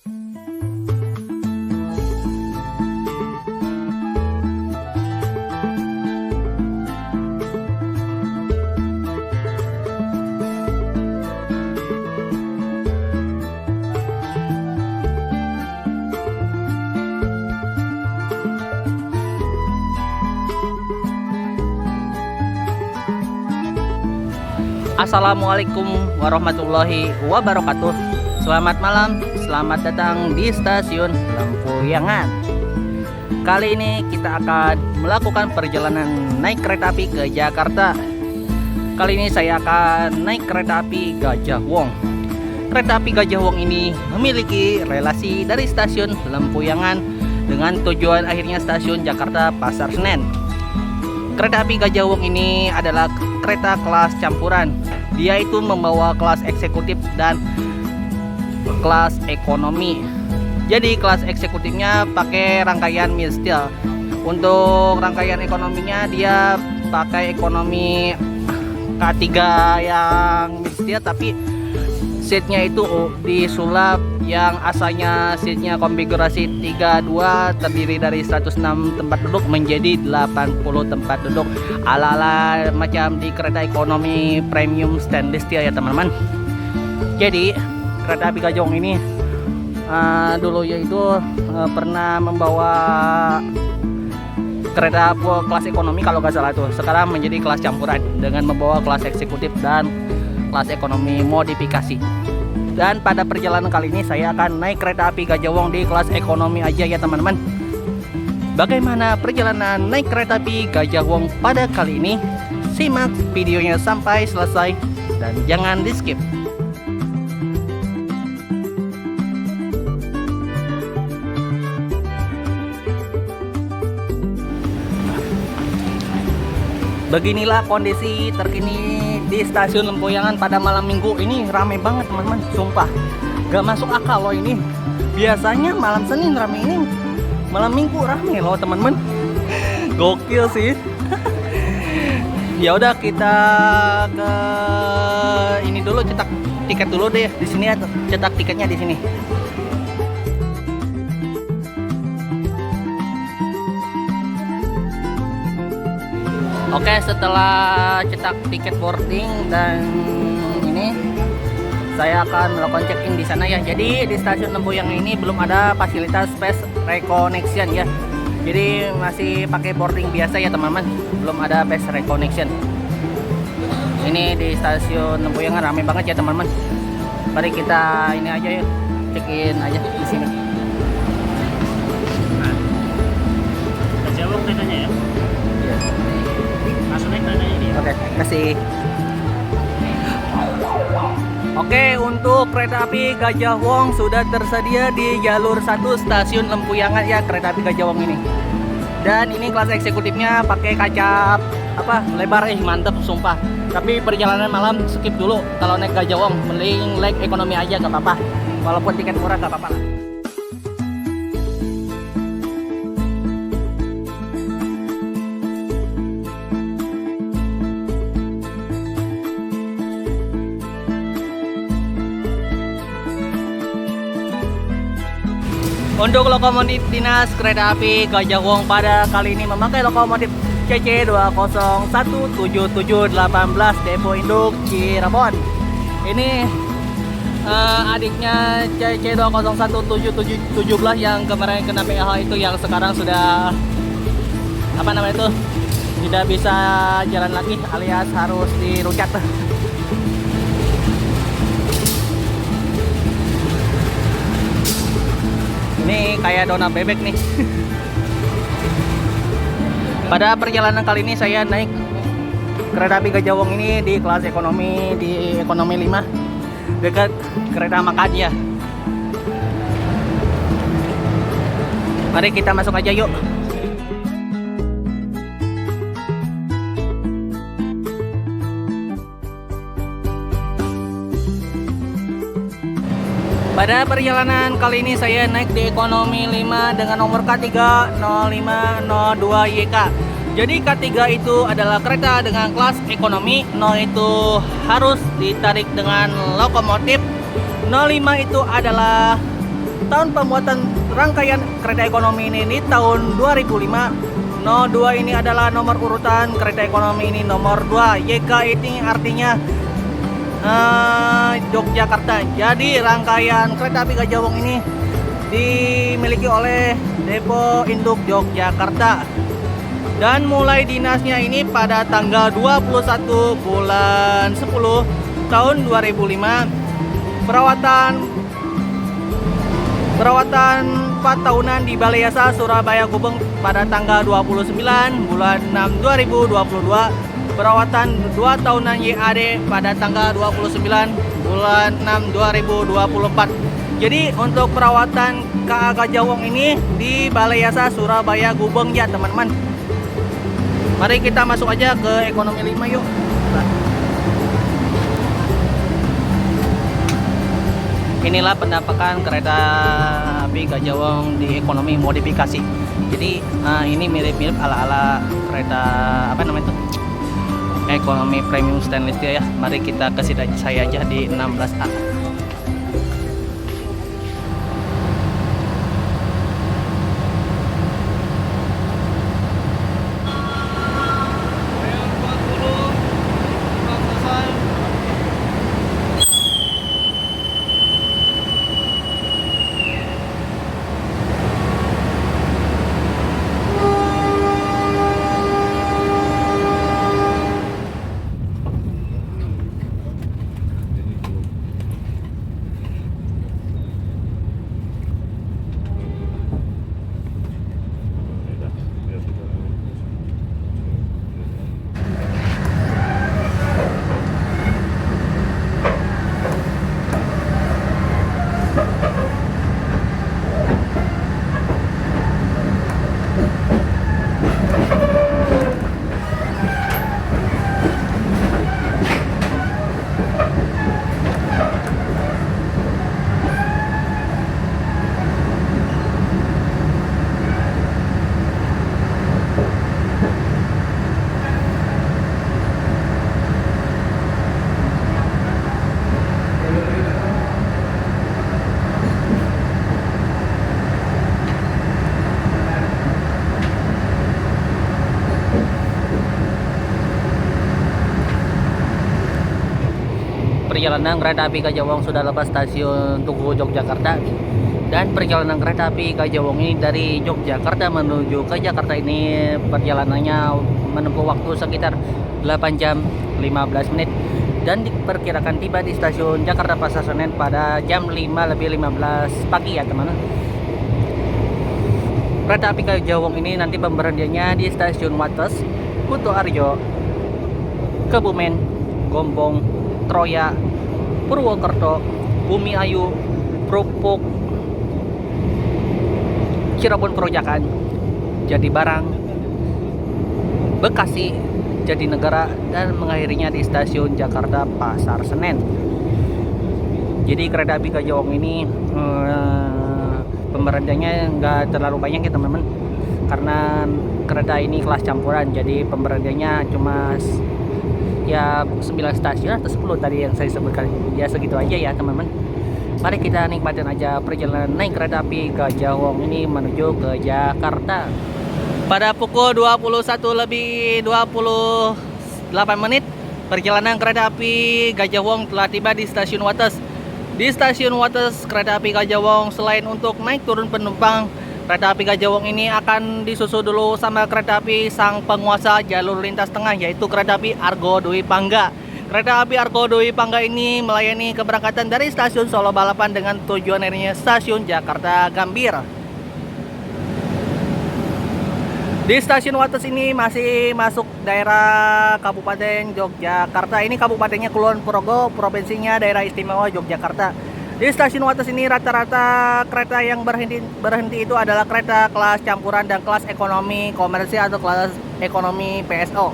Assalamualaikum warahmatullahi wabarakatuh. Selamat malam, selamat datang di stasiun Lempuyangan. Kali ini kita akan melakukan perjalanan naik kereta api ke Jakarta. Kali ini saya akan naik kereta api Gajah Wong. Kereta api Gajah Wong ini memiliki relasi dari stasiun Lempuyangan dengan tujuan akhirnya stasiun Jakarta Pasar Senen. Kereta api Gajah Wong ini adalah kereta kelas campuran. Dia itu membawa kelas eksekutif dan kelas ekonomi. Jadi kelas eksekutifnya pakai rangkaian mid-steel. Untuk rangkaian ekonominya dia pakai ekonomi K3 yang mid-steel, tapi seatnya itu disulap yang asalnya seatnya konfigurasi 32 terdiri dari 106 tempat duduk menjadi 80 tempat duduk ala-ala macam di kereta ekonomi premium stainless steel ya teman-teman. Jadi kereta api Gajah Wong ini dulu yaitu pernah membawa kereta kelas ekonomi kalau nggak salah itu, sekarang menjadi kelas campuran dengan membawa kelas eksekutif dan kelas ekonomi modifikasi. Dan pada perjalanan kali ini saya akan naik kereta api Gajah Wong di kelas ekonomi aja ya teman-teman. Bagaimana perjalanan naik kereta api Gajah Wong pada kali ini? Simak videonya sampai selesai dan jangan di skip. Beginilah kondisi terkini di stasiun Lempuyangan pada malam minggu ini. Ramai banget teman-teman, sumpah gak masuk akal loh ini. Biasanya malam Senin rame, ini malam minggu rame loh teman-teman. Gokil sih. Ya udah kita ke ini dulu, cetak tiket dulu deh di sini ya, cetak tiketnya di sini. Oke, setelah cetak tiket boarding dan ini saya akan melakukan check-in di sana ya. Jadi di stasiun Lempuyangan ini belum ada fasilitas face recognition ya. Jadi masih pakai boarding biasa ya teman-teman. Belum ada face recognition. Ini di stasiun Lempuyangan ramai banget ya teman-teman. Mari kita ini aja ya, check-in aja di sini. Gajah Wong tandanya ya. Oke, kasih. Oke, untuk kereta api Gajah Wong sudah tersedia di jalur 1 stasiun Lempuyangan ya, kereta api Gajah Wong ini. Dan ini kelas eksekutifnya pakai kaca lebar, mantep sumpah. Tapi perjalanan malam skip dulu kalau naik Gajah Wong, mending naik ekonomi aja gak apa-apa. Walaupun tiket murah gak apa-apa lah. Untuk lokomotif dinas kereta api Gajah Wong pada kali ini memakai lokomotif CC2017718 Depo Induk Cirebon. Ini adiknya CC2017717 yang kemarin kena PH itu, yang sekarang sudah tidak bisa jalan lagi alias harus dirucat. Ini kayak donat bebek nih. Pada perjalanan kali ini saya naik kereta api Gajah Wong ini di kelas ekonomi, di ekonomi 5 dekat kereta makan ya. Mari kita masuk aja yuk. Pada perjalanan kali ini saya naik di ekonomi 5 dengan nomor K30502YK. Jadi K3 itu adalah kereta dengan kelas ekonomi, 0 itu harus ditarik dengan lokomotif, 05 itu adalah Tahun pembuatan rangkaian kereta ekonomi ini di tahun 2005. No 2 ini adalah nomor urutan kereta ekonomi ini nomor 2. YK ini artinya Yogyakarta. Jadi rangkaian kereta api Gajah Wong ini dimiliki oleh Depo Induk Yogyakarta. Dan mulai dinasnya ini pada tanggal 21 bulan 10 tahun 2005. Perawatan 4 tahunan di Balai Yasa Surabaya Gubeng pada tanggal 29 bulan 6 2022. Perawatan 2 tahunan YAD pada tanggal 29 bulan 6 2024. Jadi untuk perawatan KA Gajah Wong ini di Balai Yasa Surabaya Gubeng ya teman-teman. Mari kita masuk aja ke ekonomi 5 yuk. Inilah penampakan kereta api Gajah Wong di ekonomi modifikasi. Jadi ini mirip-mirip ala-ala kereta apa namanya itu? Ekonomi premium stainless steel ya. Mari kita ke saya aja di 16A. Perjalanan kereta api Gajah Wong sudah lepas stasiun Tugu Yogyakarta, dan perjalanan kereta api Gajah Wong ini dari Yogyakarta menuju ke Jakarta ini perjalanannya menempuh waktu sekitar 8 jam 15 menit dan diperkirakan tiba di stasiun Jakarta Pasar Senen pada jam 5:15 pagi ya teman-teman. Kereta api Gajah Wong ini nanti pemberhentiannya di stasiun Wates, Kutoarjo, Kebumen, Gombong, Troya, Purwokerto, Bumi Ayu, Krupuk, Cirebon Perojakan, Jati Barang, Bekasi, Jatinegara, dan mengakhirinya di stasiun Jakarta Pasar Senen. Jadi kereta api Gajah Wong ini pemberhentiannya nggak terlalu banyak ya teman-teman, karena kereta ini kelas campuran, jadi pemberhentiannya cuma ya 9 stasiun atau 10 tadi yang saya sebutkan, ya segitu aja ya teman-teman. Mari kita nikmatin aja perjalanan naik kereta api Gajah Wong ini menuju ke Jakarta. Pada pukul 21:28 menit, perjalanan kereta api Gajah Wong telah tiba di stasiun Wates. Di stasiun Wates, kereta api Gajah Wong selain untuk naik turun penumpang, kereta api Gajah Wong ini akan disusul dulu sama kereta api sang penguasa jalur lintas tengah, yaitu kereta api Argo Dwi Pangga. Kereta api Argo Dwi Pangga ini melayani keberangkatan dari stasiun Solo Balapan dengan tujuan akhirnya stasiun Jakarta Gambir. Di stasiun Wates ini masih masuk daerah Kabupaten Yogyakarta. Ini kabupatennya Kulon Progo, provinsinya Daerah Istimewa Yogyakarta. Di stasiun Wates ini rata-rata kereta yang berhenti itu adalah kereta kelas campuran dan kelas ekonomi komersial atau kelas ekonomi PSO.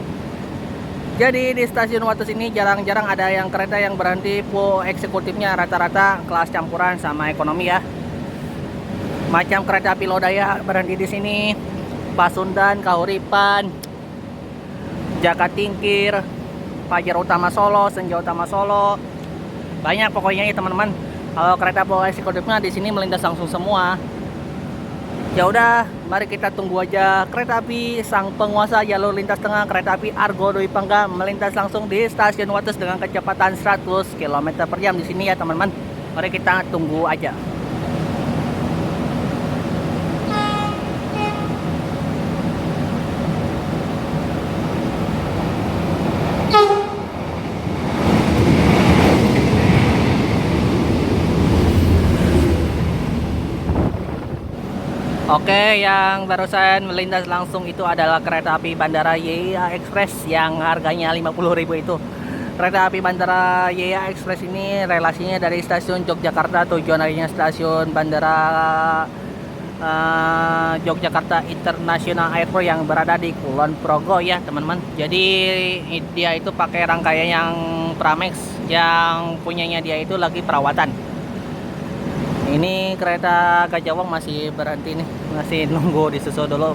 Jadi di stasiun Wates ini jarang-jarang ada yang kereta yang berhenti full eksekutifnya, rata-rata kelas campuran sama ekonomi ya. Macam kereta api Lodaya berhenti di sini, Pasundan, Kahuripan, Jakatingkir, Fajar Utama Solo, Senja Utama Solo. Banyak pokoknya ya teman-teman. Kalau kereta bawah eksekutifnya di sini melintas langsung semua. Ya udah, mari kita tunggu aja kereta api sang penguasa jalur lintas tengah kereta api Argo Dwi Pangga melintas langsung di stasiun Wates dengan kecepatan 100 km per jam di sini ya teman-teman. Mari kita tunggu aja. Oke, yang barusan melintas langsung itu adalah kereta api Bandara YIA Express yang harganya 50.000 itu. Kereta api Bandara YIA Express ini relasinya dari stasiun Yogyakarta, tujuan akhirnya stasiun Bandara Yogyakarta International Airport yang berada di Kulon Progo ya teman-teman. Jadi dia itu pakai rangkaian yang Pramex, yang punyanya dia itu lagi perawatan. Ini kereta Gajah Wong masih berhenti nih, masih nunggu disusul dulu.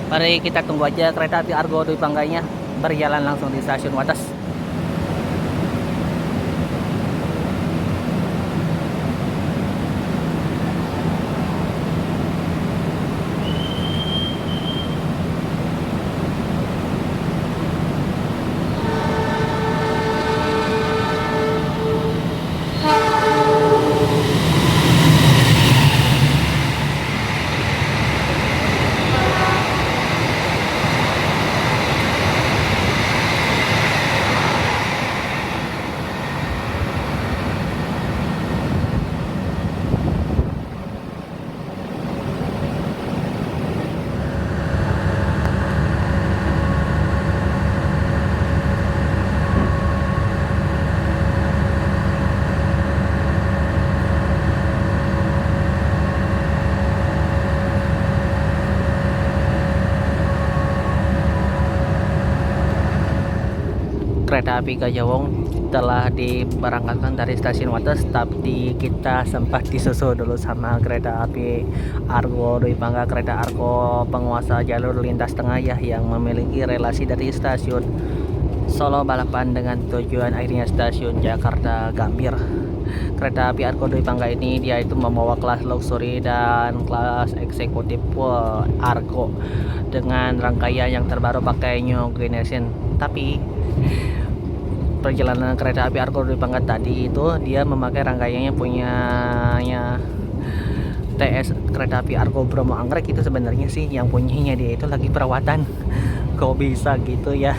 Mari kita tunggu aja kereta api Argo Dwi Pangganya berjalan langsung di stasiun Wates. Kereta api Gajah Wong telah diberangkatkan dari stasiun Wates, tapi kita sempat disusul dulu sama kereta api Argo Dwi Pangga, kereta Argo penguasa jalur lintas tengah ya, yang memiliki relasi dari stasiun Solo Balapan dengan tujuan akhirnya stasiun Jakarta Gambir. Kereta api Argo Dwi Pangga ini dia itu membawa kelas luxury dan kelas eksekutif Argo dengan rangkaian yang terbaru pakai New Generation. Tapi perjalanan kereta api Argo Dwi Pangga tadi itu dia memakai rangkaiannya punyanya TS kereta api Argo Bromo Anggrek. Itu sebenarnya sih yang punyanya dia itu lagi perawatan. Kok bisa gitu ya?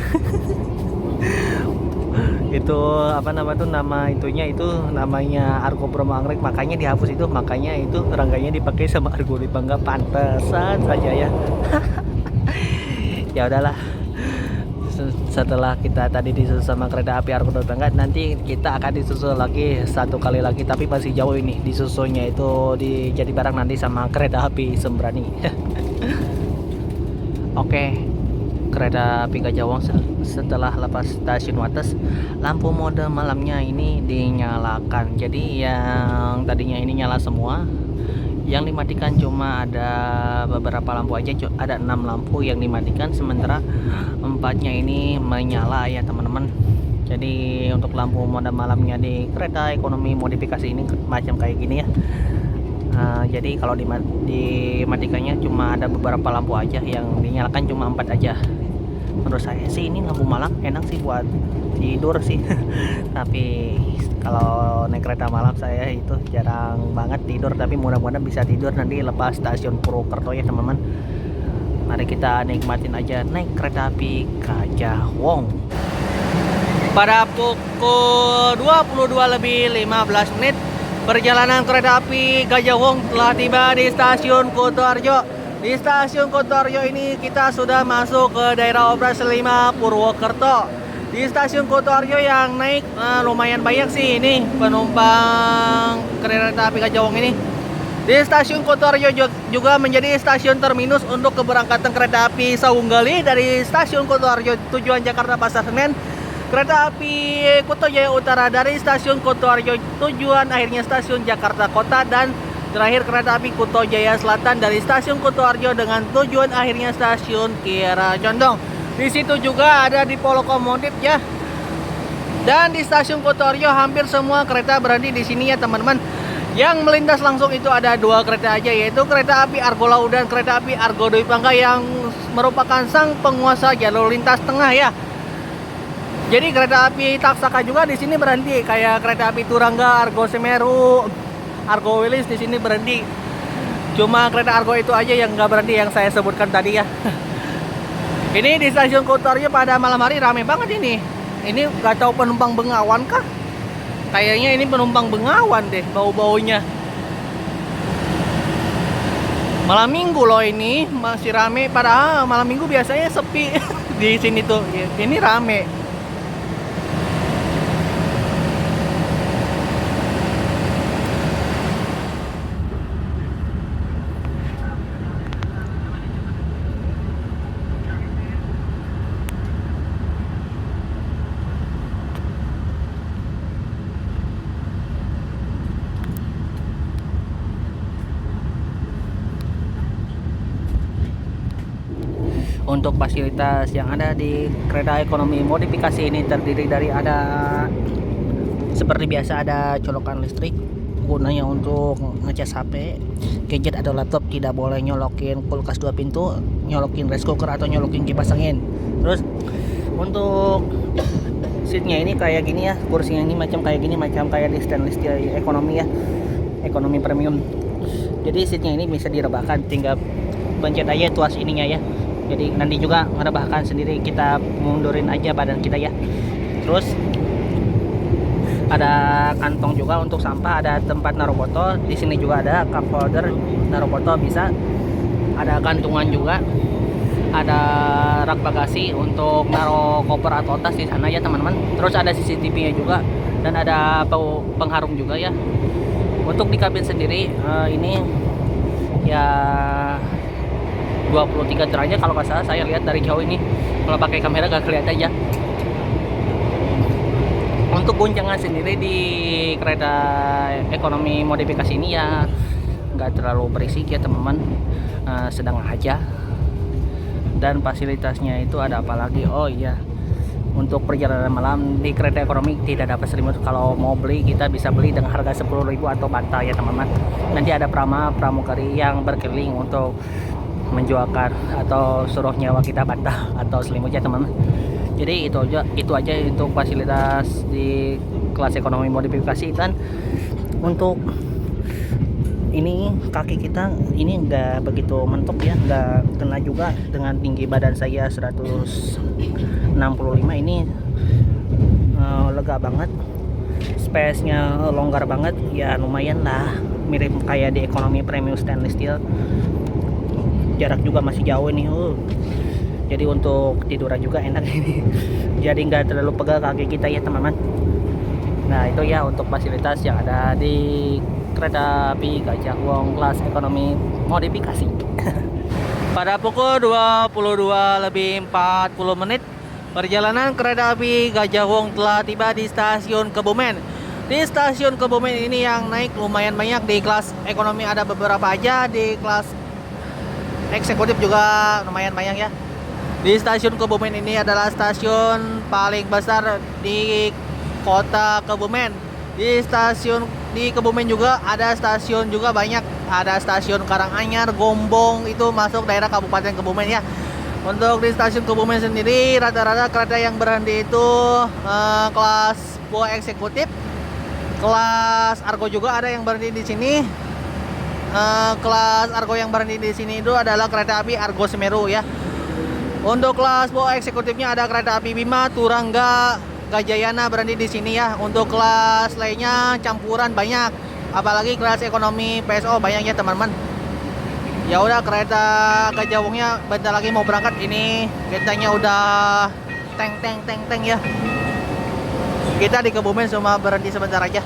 Itu apa nama tuh, nama itunya itu namanya Argo Bromo Anggrek, makanya dihapus itu, makanya itu rangkaiannya dipakai sama Argo Dwi Pangga, pantesan saja ya. Ya udahlah, setelah kita tadi disusul sama kereta api Argo Dwi Pangga, nanti kita akan disusul lagi satu kali lagi, tapi masih jauh ini disusulnya itu di Jatibarang nanti sama kereta api Sembrani. Oke, kereta api Gajah Wong setelah lepas stasiun Wates, lampu mode malamnya ini dinyalakan. Jadi yang tadinya ini nyala semua, yang dimatikan cuma ada beberapa lampu aja, ada 6 lampu yang dimatikan, sementara 4-nya ini menyala ya teman-teman. Jadi untuk lampu mode malamnya di kereta ekonomi modifikasi ini macam kayak gini ya. Jadi kalau dimatikannya cuma ada beberapa lampu aja, yang dinyalakan cuma 4 aja. Menurut saya sih ini lampu malam enak sih buat tidur sih. Tapi kalau naik kereta malam saya itu jarang banget tidur, tapi mudah-mudahan bisa tidur nanti lepas stasiun Purwokerto ya teman-teman. Mari kita nikmatin aja naik kereta api Gajah Wong. Pada pukul 22:15 perjalanan kereta api Gajah Wong telah tiba di stasiun Kutoarjo. Di stasiun Kutoarjo ini kita sudah masuk ke daerah operasi 5 Purwokerto. Di stasiun Kutoarjo yang naik lumayan banyak sih ini penumpang kereta api Gajah Wong ini. Di stasiun Kutoarjo juga menjadi stasiun terminus untuk keberangkatan kereta api Sawunggali dari stasiun Kutoarjo tujuan Jakarta Pasar Senen. Kereta api Kuto Jaya Utara dari stasiun Kutoarjo tujuan akhirnya stasiun Jakarta Kota, dan terakhir kereta api Kuto Jaya Selatan dari stasiun Kutoarjo dengan tujuan akhirnya stasiun Kiara Condong. Di situ juga ada depo lokomotif ya. Dan di stasiun Kotoryo hampir semua kereta berhenti di sini ya teman-teman. Yang melintas langsung itu ada 2 kereta aja, yaitu kereta api Argo Laut dan kereta api Argo Dwi Pangga yang merupakan sang penguasa jalur lintas tengah ya. Jadi kereta api Taksaka juga di sini berhenti, kayak kereta api Turangga, Argo Semeru, Argo Wilis di sini berhenti. Cuma kereta Argo itu aja yang nggak berhenti yang saya sebutkan tadi ya. Ini di stasiun Kotoryo pada malam hari rame banget ini. Ini nggak tahu penumpang Bengawan kah? Kayaknya ini penumpang Bengawan deh bau-baunya. Malam minggu loh ini masih rame, padahal malam minggu biasanya sepi di sini tuh. Ini rame. Untuk fasilitas yang ada di kereta ekonomi modifikasi ini terdiri dari ada seperti biasa ada colokan listrik gunanya untuk ngecas HP, gadget atau laptop, tidak boleh nyolokin kulkas 2 pintu, nyolokin rice cooker atau nyolokin kipas angin. Terus untuk seatnya ini kayak gini ya, kursinya ini macam kayak gini, macam kayak di stainless steel ekonomi ya, ekonomi premium. Jadi seatnya ini bisa direbahkan, tinggal pencet aja tuas ininya ya. Jadi nanti juga merebahkan sendiri, kita mundurin aja badan kita ya. Terus ada kantong juga untuk sampah, ada tempat naruh botol. Di sini juga ada cup holder naruh botol bisa. Ada kantungan juga. Ada rak bagasi untuk naruh koper atau tas di sana ya teman-teman. Terus ada CCTV-nya juga dan ada pengharum juga ya. Untuk di kabin sendiri ini ya 23 derajat kalau nggak salah, saya lihat dari jauh ini. Kalau pakai kamera gak kelihatan ya. Untuk guncangan sendiri di kereta ekonomi modifikasi ini ya nggak terlalu berisik ya teman-teman, sedang aja. Dan fasilitasnya itu ada apa lagi? Oh iya, untuk perjalanan malam di kereta ekonomi tidak dapat selimut. Kalau mau beli kita bisa beli dengan harga 10.000 atau bantal ya teman-teman. Nanti ada pramugari yang berkeliling untuk menjualkan atau suruh nyawa kita bantal atau selimut ya teman-teman. Jadi itu aja untuk fasilitas di kelas ekonomi modifikasi. Dan untuk ini kaki kita ini enggak begitu mentok ya, enggak kena juga dengan tinggi badan saya 165 ini. Lega banget, space-nya longgar banget ya, lumayan lah, mirip kayak di ekonomi premium stainless steel. Jarak juga masih jauh nih, jadi untuk tiduran juga enak ini. Jadi nggak terlalu pegal kaki kita ya teman-teman. Nah itu ya untuk fasilitas yang ada di kereta api Gajah Wong kelas ekonomi modifikasi. Pada pukul 22:40 perjalanan kereta api Gajah Wong telah tiba di stasiun Kebumen. Di stasiun Kebumen ini yang naik lumayan banyak. Di kelas ekonomi ada beberapa aja, di kelas eksekutif juga lumayan banyak ya. Di stasiun Kebumen ini adalah stasiun paling besar di kota Kebumen. Di Kebumen juga ada stasiun juga banyak. Ada stasiun Karanganyar, Gombong, itu masuk daerah Kabupaten Kebumen ya. Untuk di stasiun Kebumen sendiri rata-rata kereta yang berhenti itu kelas buah eksekutif, kelas Argo juga ada yang berhenti di sini. Kelas Argo yang berhenti di sini itu adalah kereta api Argo Semeru ya. Untuk kelas bawah eksekutifnya ada kereta api Bima, Turangga, Gajayana berhenti di sini ya. Untuk kelas lainnya campuran banyak. Apalagi kelas ekonomi PSO banyak ya teman-teman. Ya udah, kereta Gajah Wongnya bentar lagi mau berangkat. Ini keretanya udah teng ya. Kita di Kebumen cuma berhenti sebentar aja.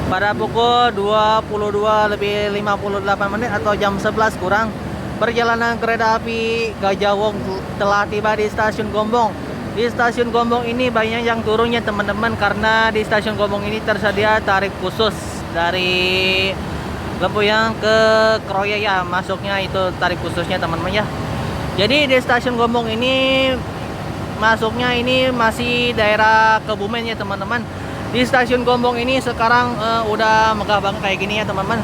Pada pukul 22:58 atau jam 11 kurang perjalanan kereta api Gajah Wong telah tiba di stasiun Gombong. Di stasiun Gombong ini banyak yang turunnya teman-teman, karena di stasiun Gombong ini tersedia tarif khusus dari Lempuyang ke Kroya ya, masuknya itu tarif khususnya teman-teman ya. Jadi di stasiun Gombong ini masuknya ini masih daerah Kebumen ya teman-teman. Di stasiun Gombong ini sekarang udah megah banget kayak gini ya teman-teman.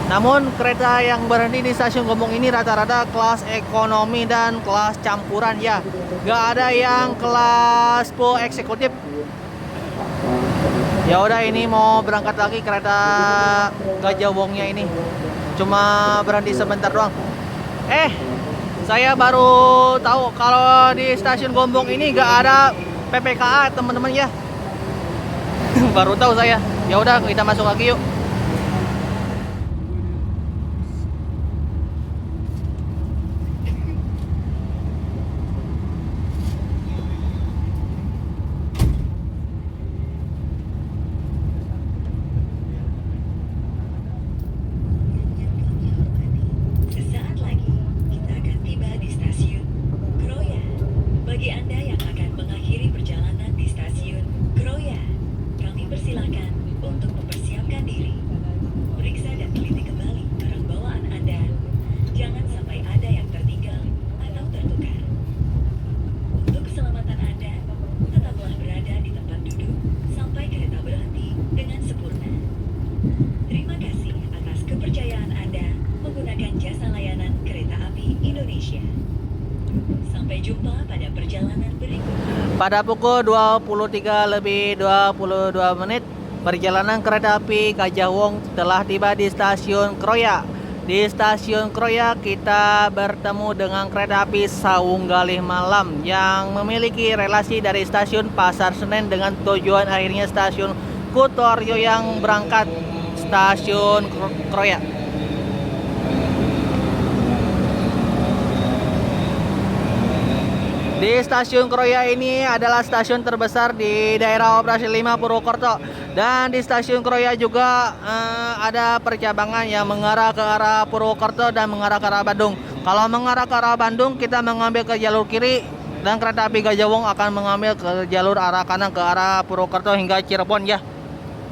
Namun kereta yang berhenti di stasiun Gombong ini rata-rata kelas ekonomi dan kelas campuran ya. Gak ada yang kelas full eksekutif. Ya udah, ini mau berangkat lagi kereta Gajah Wongnya ini. Cuma berhenti sebentar doang. Saya baru tahu kalau di stasiun Gombong ini gak ada PPKA teman-teman ya. Baru tahu saya. Ya udah, kita masuk lagi yuk. Sesaat lagi kita akan tiba di stasiun Kroya. Bagi Anda yang akan mengakhiri perjalanan di stasiun Kroya, kami persilakan untuk mempersiapkan diri. Periksa dan teliti kembali barang bawaan Anda. Jangan sampai ada yang tertinggal atau tertukar. Untuk keselamatan Anda, tetaplah berada di tempat duduk sampai kereta berhenti dengan sempurna. Terima kasih atas kepercayaan Anda menggunakan jasa layanan Kereta Api Indonesia. Sampai jumpa pada perjalanan berikutnya. Pada pukul 23:22 menit, perjalanan kereta api Gajah Wong telah tiba di stasiun Kroya. Di stasiun Kroya kita bertemu dengan kereta api Sawunggalih Malam yang memiliki relasi dari stasiun Pasar Senen dengan tujuan akhirnya stasiun Kutoryo yang berangkat stasiun Kroya. Di stasiun Kroya ini adalah stasiun terbesar di daerah operasi 5 Purwokerto. Dan di stasiun Kroya juga ada percabangan yang mengarah ke arah Purwokerto dan mengarah ke arah Bandung. Kalau mengarah ke arah Bandung, kita mengambil ke jalur kiri, dan kereta api Gajah Wong akan mengambil ke jalur arah kanan ke arah Purwokerto hingga Cirebon ya.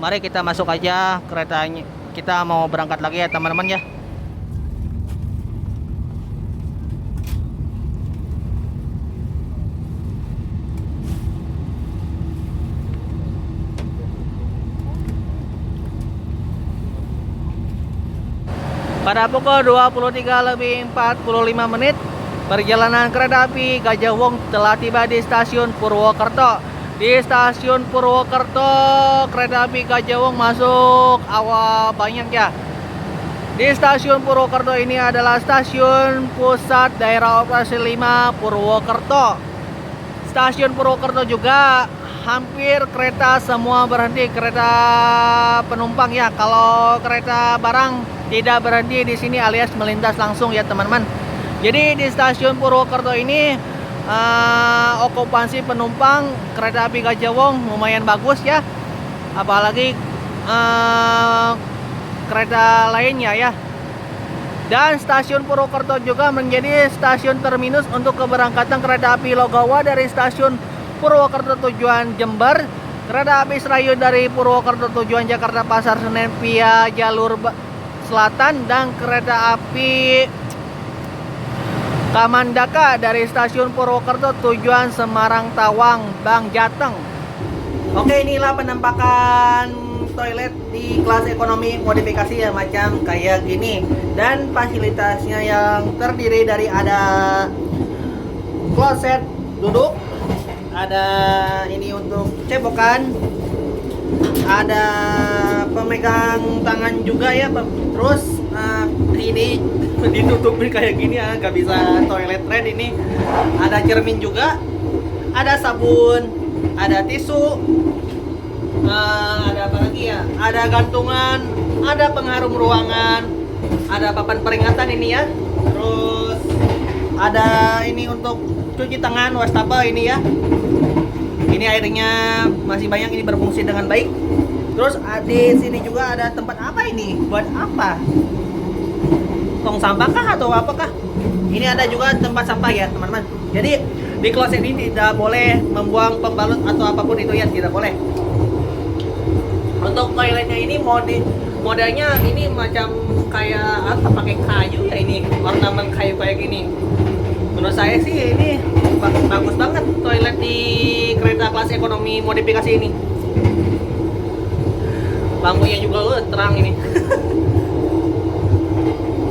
Mari kita masuk aja keretanya. Kita mau berangkat lagi ya teman-teman ya. Pada pukul 23:45 menit, perjalanan kereta api Gajah Wong telah tiba di stasiun Purwokerto. Di stasiun Purwokerto, kereta api Gajah Wong masuk awal banyak ya. Di stasiun Purwokerto ini adalah stasiun pusat daerah operasi 5 Purwokerto. Stasiun Purwokerto juga hampir kereta semua berhenti, kereta penumpang ya. Kalau kereta barang tidak berhenti di sini alias melintas langsung ya teman-teman. Jadi di stasiun Purwokerto ini okupansi penumpang kereta api Gajah Wong lumayan bagus ya. Apalagi kereta lainnya ya. Dan stasiun Purwokerto juga menjadi stasiun terminus untuk keberangkatan kereta api Logawa dari stasiun Purwokerto tujuan Jember, kereta api Serayu dari Purwokerto tujuan Jakarta Pasar Senen via jalur selatan, dan kereta api Kamandaka dari stasiun Purwokerto tujuan Semarang Tawang Bang Jateng. Oke, inilah penampakan toilet di kelas ekonomi modifikasi ya, macam kayak gini. Dan fasilitasnya yang terdiri dari ada kloset duduk, ada ini untuk cebokan, ada pemegang tangan juga ya. Terus ini ditutupin kayak gini ya, nggak bisa toilet red ini. Ada cermin juga, ada sabun, ada tisu, ada apa lagi ya, ada gantungan, ada pengharum ruangan, ada papan peringatan ini ya. Terus ada ini untuk cuci tangan, wastafel ini ya. Ini airnya masih banyak, ini berfungsi dengan baik. Terus di sini juga ada tempat apa ini? Buat apa? Tong sampah kah atau apakah? Ini ada juga tempat sampah ya teman-teman. Jadi di kloset ini tidak boleh membuang pembalut atau apapun itu ya, tidak boleh. Untuk toiletnya ini modelnya ini macam kayak apa, pakai kayu ya, ini ornamen kayu kayak gini. Menurut saya sih ini bagus banget toilet di kereta kelas ekonomi modifikasi ini. Lampunya juga terang ini.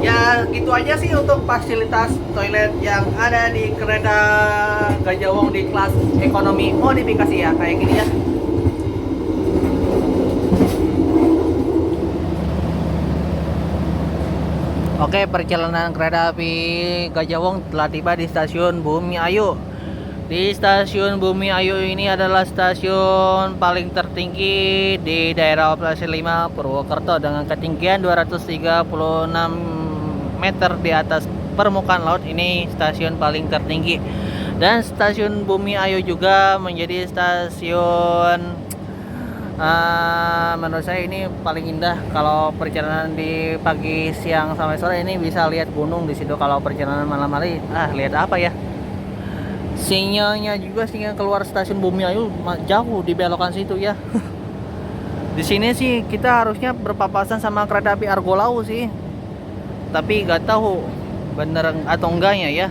Ya gitu aja sih untuk fasilitas toilet yang ada di kereta Gajah Wong di kelas ekonomi modifikasi ya, kayak gini ya. Oke, perjalanan kereta api Gajah Wong telah tiba di stasiun Bumi Ayu. Di stasiun Bumi Ayu ini adalah stasiun paling tertinggi di daerah operasi 5 Purwokerto dengan ketinggian 236 meter di atas permukaan laut. Ini stasiun paling tertinggi. Dan stasiun Bumi Ayu juga menjadi stasiun menurut saya ini paling indah. Kalau perjalanan di pagi, siang, sampai sore ini bisa lihat gunung di situ. Kalau perjalanan malam hari, lihat apa ya? Sinyalnya juga, sinyal keluar stasiun Bumi Ayu jauh di belokan situ ya. Di sini sih kita harusnya berpapasan sama kereta api Argo Lau sih. Tapi nggak tahu bener atau enggaknya ya.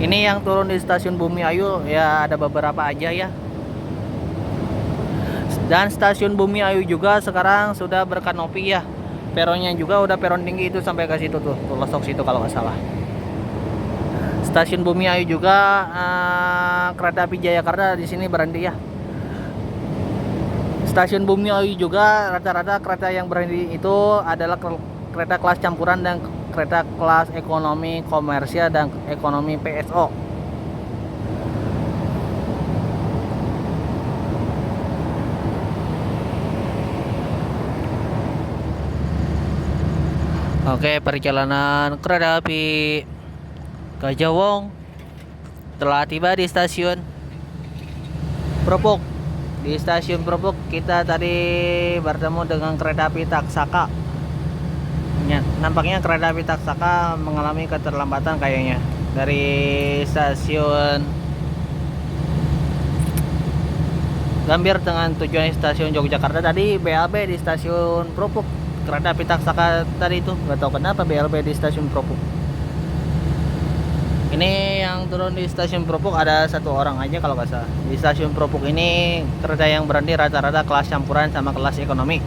Ini yang turun di stasiun Bumi Ayu ya ada beberapa aja ya. Dan stasiun Bumi Ayu juga sekarang sudah berkanopi ya. Peronnya juga udah peron tinggi itu sampai ke situ tuh, pelosok situ kalau nggak salah. Stasiun Bumi Ayu juga kereta api Jayakarta di sini berhenti ya. Stasiun Bumi Ayu juga rata-rata kereta yang berhenti itu adalah kereta kelas campuran dan kereta kelas ekonomi komersial dan ekonomi PSO. Oke, perjalanan kereta api Gajah Wong telah tiba di stasiun Propok. Di stasiun Propok kita tadi bertemu dengan kereta api Taksaka. Ya, nampaknya kereta api Taksaka mengalami keterlambatan kayaknya dari stasiun Gambir dengan tujuan stasiun Yogyakarta. Tadi BLB di stasiun Propok. Kereta api Taksaka tadi itu nggak tahu kenapa BLB di stasiun Propok. Ini yang turun di stasiun Propok ada satu orang aja kalau nggak salah. Di stasiun Propok ini kereta yang berhenti rata-rata kelas campuran sama kelas ekonomi.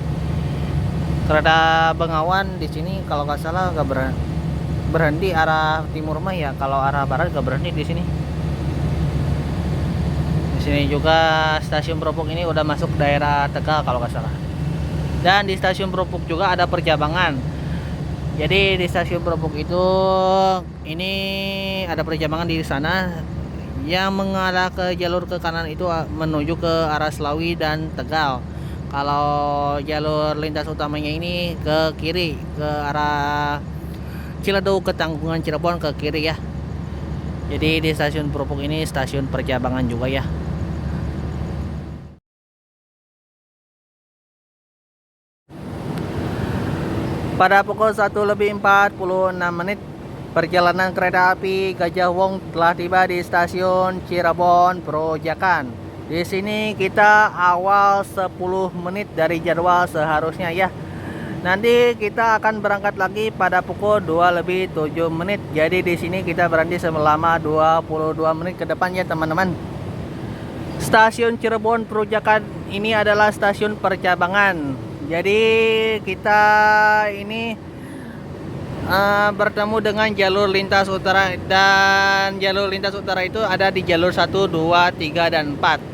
Kereta Bengawan di sini kalau nggak salah nggak berhenti arah timur mah ya. Kalau arah barat nggak berhenti di sini. Di sini juga stasiun Propok ini udah masuk daerah Tegal kalau nggak salah. Dan di stasiun Propok juga ada percabangan. Jadi di stasiun Propok itu ini ada percabangan di sana yang mengarah ke jalur ke kanan itu menuju ke arah Selawi dan Tegal. Kalau jalur lintas utamanya ini ke kiri ke arah Ciledug ke Tanggungan Cirebon ke kiri ya. Jadi di stasiun Propok ini stasiun percabangan juga ya. Pada pukul 1:46 perjalanan kereta api Gajah Wong telah tiba di stasiun Cirebon Perojakan. Di sini kita awal 10 menit dari jadwal seharusnya ya. Nanti kita akan berangkat lagi pada pukul 2:07. Jadi di sini kita berhenti selama 22 menit ke depan ya teman-teman. Stasiun Cirebon Perojakan ini adalah stasiun percabangan. Jadi kita ini bertemu dengan jalur lintas utara, dan jalur lintas utara itu ada di jalur 1, 2, 3, dan 4.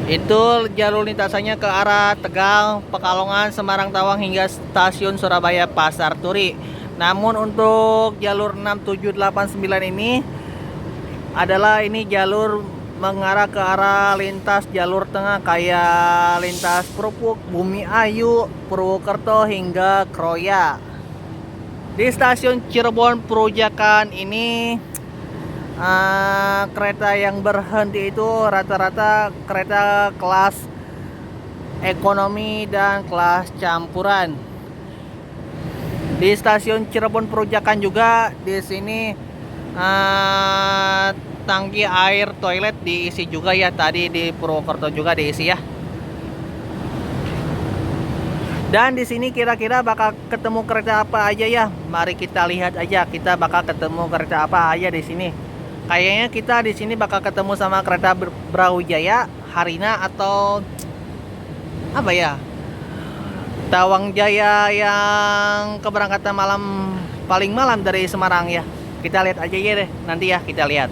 Itu jalur lintasannya ke arah Tegal, Pekalongan, Semarang, Tawang hingga stasiun Surabaya Pasar Turi. Namun untuk jalur 6, 7, 8, 9 ini adalah ini jalur mengarah ke arah lintas jalur tengah kayak lintas Propok, Bumi Ayu, Purwokerto hingga Kroya. Di stasiun Cirebon Perojakan ini kereta yang berhenti itu rata-rata kereta kelas ekonomi dan kelas campuran. Di stasiun Cirebon Perujakan juga di sini tangki air toilet diisi juga ya, tadi di Purwokerto juga diisi ya. Dan di sini kira-kira bakal ketemu kereta apa aja ya? Mari kita lihat aja, kita bakal ketemu kereta apa aja di sini. Kayaknya kita di sini bakal ketemu sama kereta Brawijaya, Harina, atau apa ya? Tawang Jaya yang keberangkatan malam paling malam dari Semarang ya. Kita lihat aja ya deh, nanti ya kita lihat.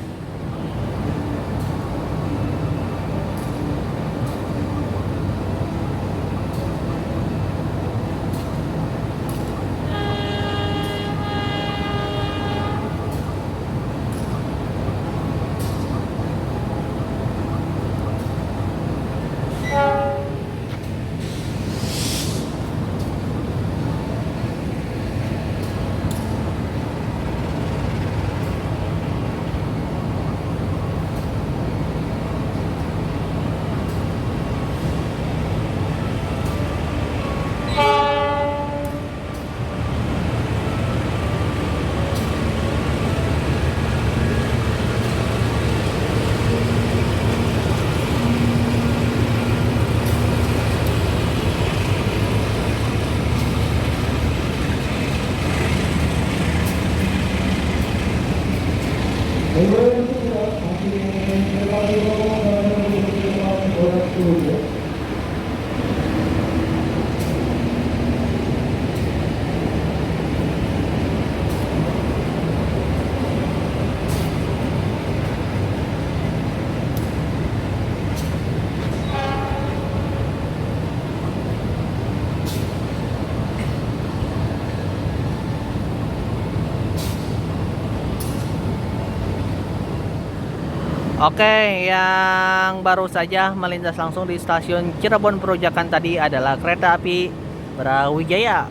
Oke, yang baru saja melintas langsung di stasiun Cirebon Perujakan tadi adalah kereta api Brawijaya.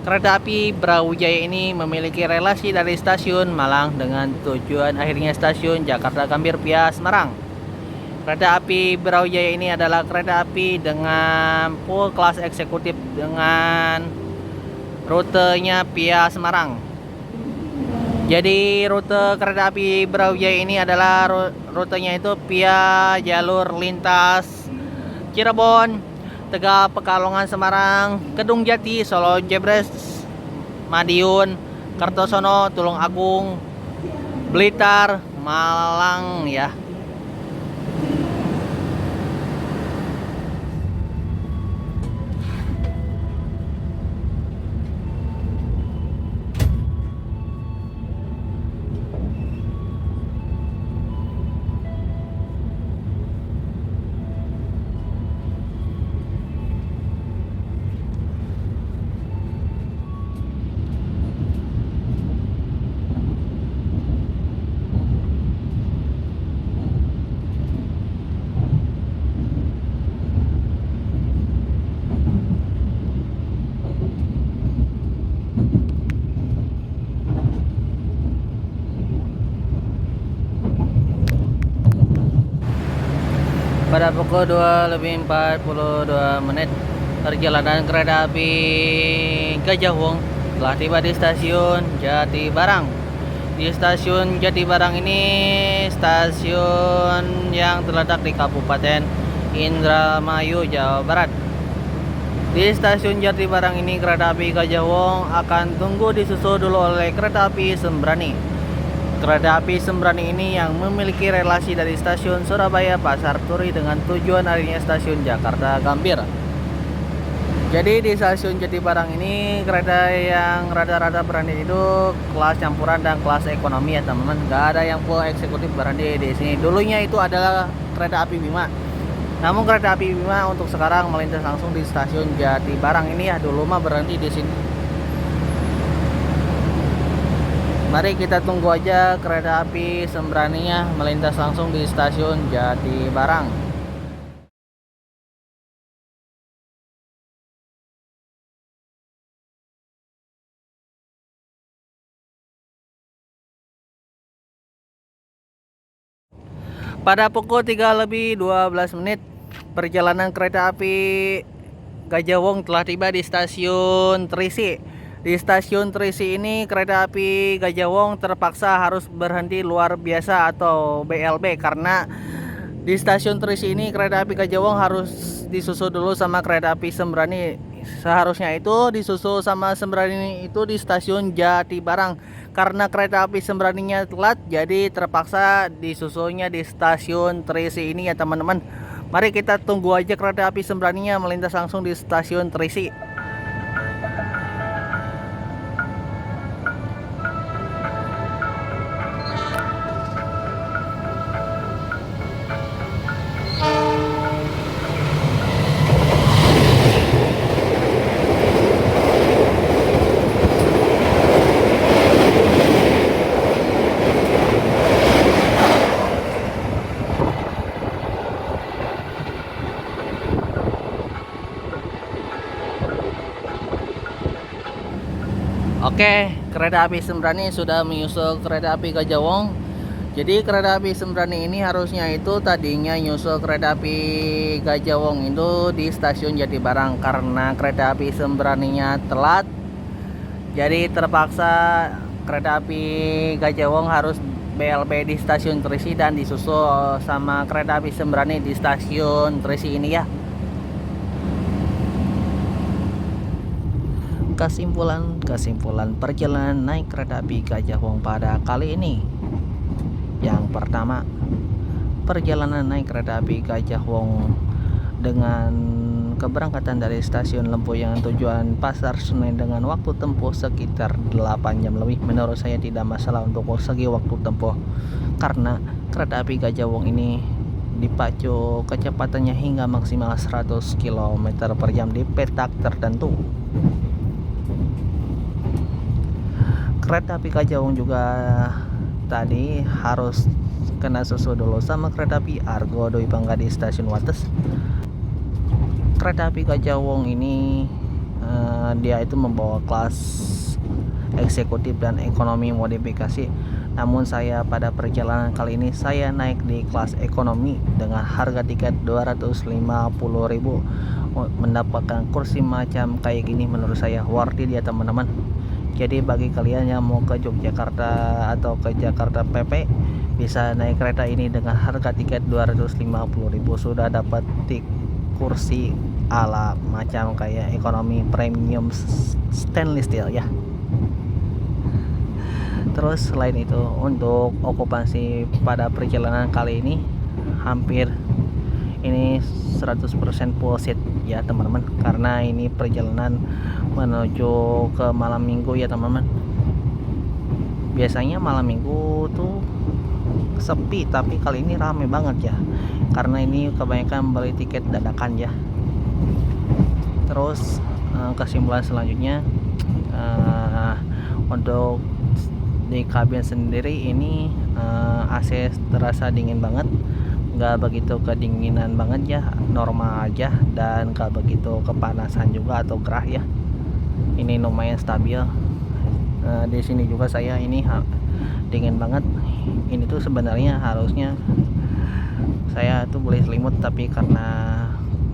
Kereta api Brawijaya ini memiliki relasi dari stasiun Malang dengan tujuan akhirnya stasiun Jakarta Gambir via Semarang. Kereta api Brawijaya ini adalah kereta api dengan full kelas eksekutif dengan rutenya via Semarang. Jadi rute kereta api Brawijaya ini adalah rutenya itu via jalur lintas Cirebon, Tegal, Pekalongan, Semarang, Kedung Jati, Solo, Jebres, Madiun, Kertosono, Tulung Agung, Blitar, Malang ya. Pada pukul 2:42 perjalanan kereta api Gajah Wong telah tiba di stasiun Jatibarang. Di stasiun Jatibarang ini stasiun yang terletak di Kabupaten Indramayu, Jawa Barat. Di stasiun Jatibarang ini kereta api Gajah Wong akan tunggu disusul dulu oleh kereta api Sembrani. Kereta api Sembrani ini yang memiliki relasi dari stasiun Surabaya Pasar Turi dengan tujuan akhirnya stasiun Jakarta Gambir. Jadi di stasiun Jatibarang ini kereta yang rada-rada berani itu kelas campuran dan kelas ekonomi ya teman-teman. Gak ada yang full eksekutif berani di sini. Dulunya itu adalah kereta api Bima. Namun kereta api Bima untuk sekarang melintas langsung di stasiun Jatibarang ini ya. Dulu mah berhenti di sini. Mari kita tunggu aja kereta api Sembraninya melintas langsung di stasiun Jatibarang. Pada pukul 3:12 perjalanan kereta api Gajah Wong telah tiba di stasiun Trisi. Di stasiun Trisi ini kereta api Gajah Wong terpaksa harus berhenti luar biasa atau BLB karena di stasiun Trisi ini kereta api Gajah Wong harus disusul dulu sama kereta api Sembrani. Seharusnya itu disusul sama Sembrani itu di stasiun Jatibarang. Karena kereta api Sembraninya telat, jadi terpaksa disusulnya di stasiun Trisi ini ya teman-teman. Mari kita tunggu aja kereta api Sembraninya melintas langsung di stasiun Trisi. Oke, kereta api Sembrani sudah menyusul kereta api Gajah Wong. Jadi kereta api Sembrani ini harusnya itu tadinya nyusul kereta api Gajah Wong itu di stasiun Jatibarang. Karena kereta api Sembraninya telat, jadi terpaksa kereta api Gajah Wong harus BLB di stasiun Trisi dan disusul sama kereta api Sembrani di stasiun Trisi ini ya. Kesimpulan perjalanan naik kereta api Gajah Wong pada kali ini. Yang pertama, perjalanan naik kereta api Gajah Wong dengan keberangkatan dari stasiun Lempuyang tujuan Pasar Senen dengan waktu tempuh sekitar 8 jam lebih. Menurut saya tidak masalah untuk segi waktu tempuh karena kereta api Gajah Wong ini dipacu kecepatannya hingga maksimal 100 km per jam di petak tertentu. Kereta api Gajah Wong juga tadi harus kena susul dulu sama kereta api Argo Doi Bangga di stasiun Wates. Kereta api Gajah Wong ini dia itu membawa kelas eksekutif dan ekonomi modifikasi. Namun saya pada perjalanan kali ini saya naik di kelas ekonomi dengan harga tiket 250.000. Mendapatkan kursi macam kayak gini menurut saya worth it ya teman-teman. Jadi bagi kalian yang mau ke Yogyakarta atau ke Jakarta PP bisa naik kereta ini dengan harga tiket 250.000 sudah dapat kursi ala macam kayak ekonomi premium stainless steel ya. Terus selain itu untuk okupansi pada perjalanan kali ini hampir ini 100% full seat ya teman-teman, karena ini perjalanan menuju ke malam minggu ya teman-teman. Biasanya malam minggu tuh sepi, tapi kali ini rame banget ya karena ini kebanyakan beli tiket dadakan ya. Terus kesimpulan selanjutnya untuk di kabin sendiri ini AC terasa dingin banget, nggak begitu kedinginan banget ya, normal aja, dan nggak begitu kepanasan juga atau gerah ya. Ini lumayan stabil. Di sini juga saya ini dingin banget. Ini tuh sebenarnya harusnya saya tuh boleh selimut, tapi karena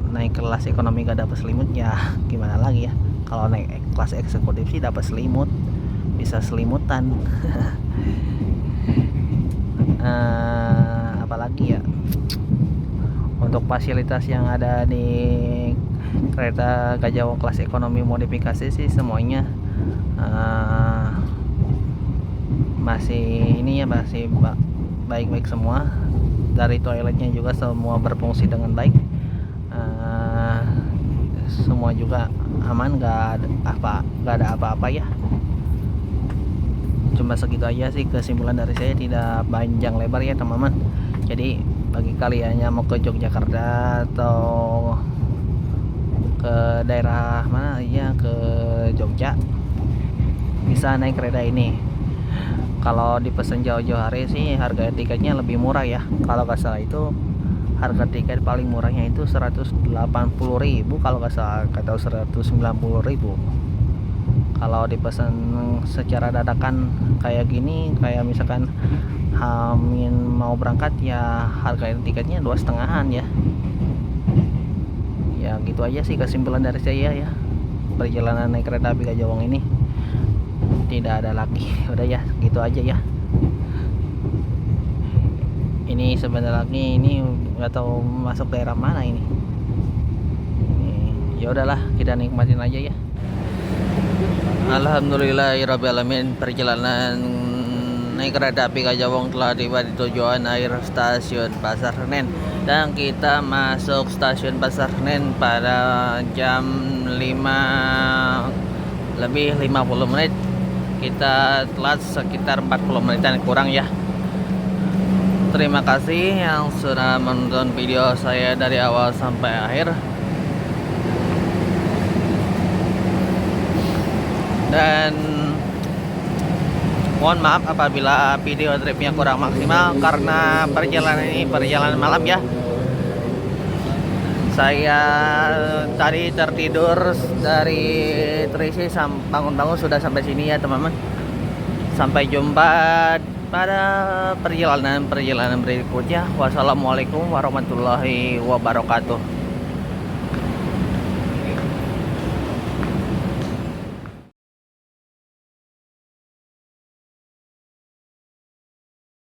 naik kelas ekonomi gak dapat selimut ya gimana lagi ya. Kalau naik kelas eksekutif sih dapat selimut, bisa selimutan. Apalagi ya, untuk fasilitas yang ada di kereta Gajah Wong kelas ekonomi modifikasi sih semuanya masih ini ya, masih baik-baik semua. Dari toiletnya juga semua berfungsi dengan baik, semua juga aman, gak ada apa-apa ya. Cuma segitu aja sih kesimpulan dari saya, tidak panjang lebar ya teman-teman. Jadi bagi kalian yang mau ke Yogyakarta atau ke daerah mana ya, ke Jogja, bisa naik kereta ini. Kalau dipesan jauh-jauh hari sih harga tiketnya lebih murah ya. Kalau nggak salah itu harga tiket paling murahnya itu 180.000 kalau nggak salah, atau 190.000. Kalau dipesan secara dadakan kayak gini, kayak misalkan Hamin mau berangkat ya harga tiketnya 2,5-an ya. Ya gitu aja sih kesimpulan dari saya ya, perjalanan naik kereta api Gajah Wong ini. tidak ada lagi. Udah ya, gitu aja ya. Ini sebentar lagi ini nggak tahu masuk daerah mana ini. Ya udahlah, kita nikmatin aja ya. Alhamdulillahirobbilalamin, perjalanan naik kereta api Kajawong telah tiba di tujuan akhir stasiun Pasar Senen, dan kita masuk stasiun Pasar Senen pada jam 5 lebih 50 menit. Kita telat sekitar 40 menitan kurang ya. Terima kasih yang sudah menonton video saya dari awal sampai akhir. Dan mohon maaf apabila video tripnya kurang maksimal karena perjalanan ini perjalanan malam ya. Saya tadi tertidur dari Trisi, bangun-bangun sudah sampai sini ya teman-teman. Sampai jumpa pada perjalanan berikutnya. Wassalamualaikum warahmatullahi wabarakatuh.